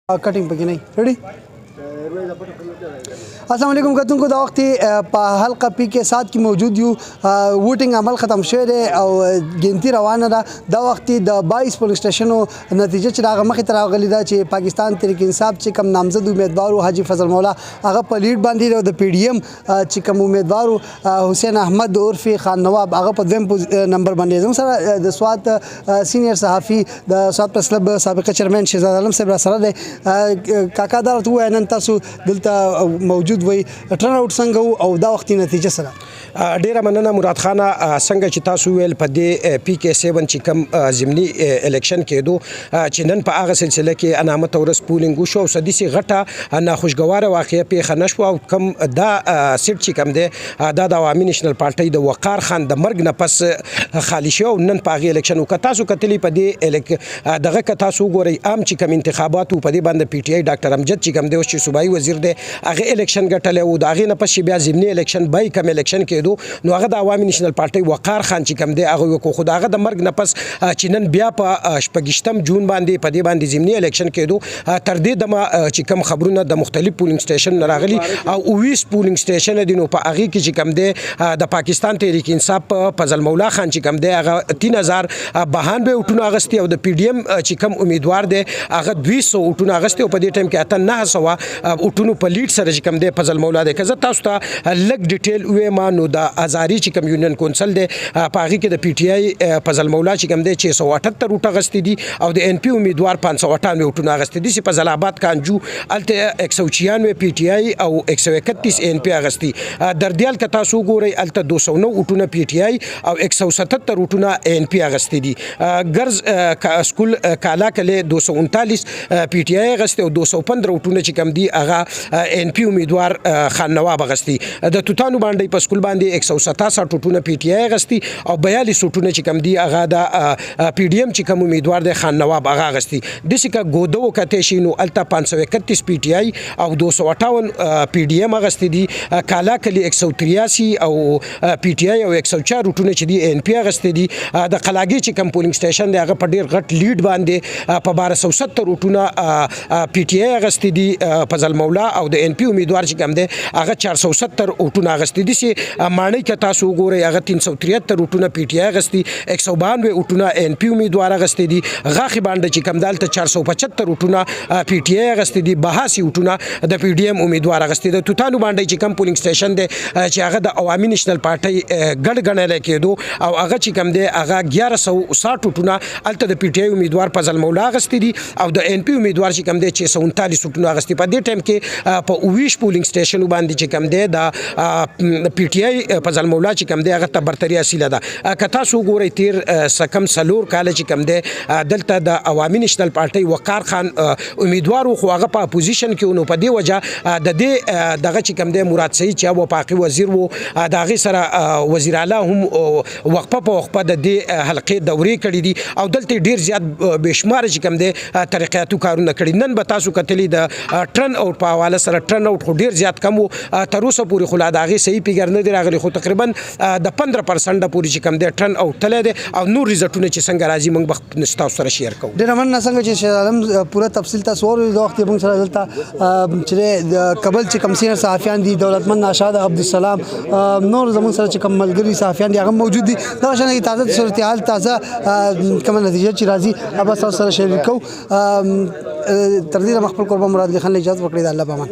कटिंग पकी नहीं रेडी। अस्सलाम वालेकुम कतुन को दा वक्त हल्का पी के साथ की मौजूद हूँ। वोटिंग अमल ख़त्म शुए और गिनती रवाना दा दा वक्त द 22 पुलिंग स्टेशनों नतीजे चिराग मख तरगली दा चे पाकिस्तान तहरीक इंसाफ चे कम नामजद उम्मीदवार हाजी फजल मौला आगा पलीट बांधी द PDM चे कम उम्मीदवार हुसैन अहमद उर्फी खान नवाब आगा पदम नंबर बने सर द स्वात सीनियर सहाफ़ी द स्वात प्रेस क्लब सबक चेयरमैन शहजाद आलम साहब सर काकादार तो नन तासु दिलता मौजूद वही टर्न आउट څنګه او دا وختي نتیجه سره ډیره مننه مراد خان څنګه چې تاسو ویل په دې PK7 چې کم ضمني الیکشن کېدو چې نن په هغه سلسله کې انامت اورس پولینګ شو سديسي غټه ناخوشګواره واقعي پیښه نشو او کم دا سیټ چې کم دی دا د عوامي نېشنل پارټي د وقار خان د مرګ نه پس خالی شو نن په هغه الیکشن او تاسو کتلی په دې دغه ک تاسو ګورئ عام چې کم انتخابات په دې باندې PTI ډاکټر امجد چې کم دی چې صوبایي وزیر دی هغه الیکشن ګټل او دا غي نه پس بیا ضمني الیکشن بای کم الیکشن کېدو نو هغه د عوامي نېشنل پارټي وقار خان چې کم دی هغه کو خو هغه د مرګ نه پس چې نن بیا په شپږشتم جون باندې په دې باندې ضمني الیکشن کېدو تر دې د چې کم خبرونه د مختلف پولینګ سټیشن راغلي او 20 پولینګ سټیشن دي نو په هغه کې چې کم دی د پاکستان تحریک انصاف فضل مولا خان چې کم دی هغه 3092 وټونه اغستي او د PDM چې کم امیدوار دی هغه 200 وټونه اغستي او په دې ټیم کې اته 900 وټونو په لیډ سره چې کم دی فضل مولا دی که زه تاسو ته لګ ډیټیل وې ما نو د ازاري چې کم یونین کونسل دی په هغه کې د PTI فضل مولا چې کم دی 678 وټه غستې دي او د NP امیدوار 598 وټونه غستې دي په فضل آباد کانجو الته 196 PTI او 131 NP غستې دردیال که تاسو ګورئ الته 209 وټونه PTI او 177 وټونه NP غستې دي ګرز سکول کالا کله 239 PTI غستې او 215 وټونه چې کم دي هغه NP امیدوار خان نواب غستي د توتانو باندې په سکول باندې 167 ټوټونه PTI غستي او 42 ټوټونه چې کم دي هغه د PDM چې کم امیدوار دی خان نواب هغه غستي د سکه ګودو کته شینو الته 531 PTI او 258 PDM غستي دي کالا کلی 183 او PTI او 104 ټوټونه چې دي NP غستي دي د قلاګي چې کم پولینګ سټیشن دی هغه په ډیر غټ لیډ باندې په 1270 ټوټونه PTI غستي دي فضل مولا او د NP امیدوار چې کم دی هغه 470 وټونه غستې دي چې معنی کې تاسو وګورئ هغه 373 وټونه PTI غستې 192 وټونه NP امیدوار غستې دي غاخي باندې چې کم دالته 475 وټونه PTI غستې دي 82 وټونه د PDM امیدوار غستې دي توتانو باندې چې کم پولینګ سټیشن دی چې هغه د عوامي نېشنل پارټي ګډ غنل کېدو او هغه چې کم دی هغه 1160 وټونه الته د PTI امیدوار فضل مولا غستې دي او د NP امیدوار چې کم دی 639 وټونه غستې په دې ټیم کې په 20 پولینګ سټیشن باندې چې کم دی د PTI فضل مولا چې کم دی هغه ته برتري حاصله ده که تاسو ګورئ تیر سکم سلور کال چې کم دی دلته د عوامي نېشنل پارټي وقار خان امیدوار خو هغه په اپوزیشن کې نو په دې وجه د دې دغه چې کم دی مراد سعید چې وفاقي وزیر وو د هغې سره وزیر اعلی هم وقفه په وقفه د دې حلقې دورې کړي دي او دلته ډیر زیات بېشماره چې کم دی ترقیاتو کارونه کړي نن به تاسو کتلی د ټرن اوټ په حواله سره ټرن اوټ خو ډیر زیات کم تر اوسه پورې خو لا د هغې صحیح فګر نه دی راغلی خو تقریبا د 15% پورې چې کم دی ټرن اوټ تللی دی او نور ریزلټونه چې څنګه راځي موږ به ستاسو سره شیر کوو ډېره مننه څنګه چې شهزاد عالم پوره تفصیل تاسو واورئ د وخت موږ سره دلته چې د کابل چې کم سینر صحافیان دي دولتمند ناشاد عبدالسلام نور زموږ سره چې کم ملګري صحافیان دي هغه موجود دي دغه شان تازه صورتحال تازه کومه نتیجه چې راځي هغه تاسو سره شیر کوو تر دې مخ خپل قربان مراد علي خان له اجازه وکړئ د الله په امان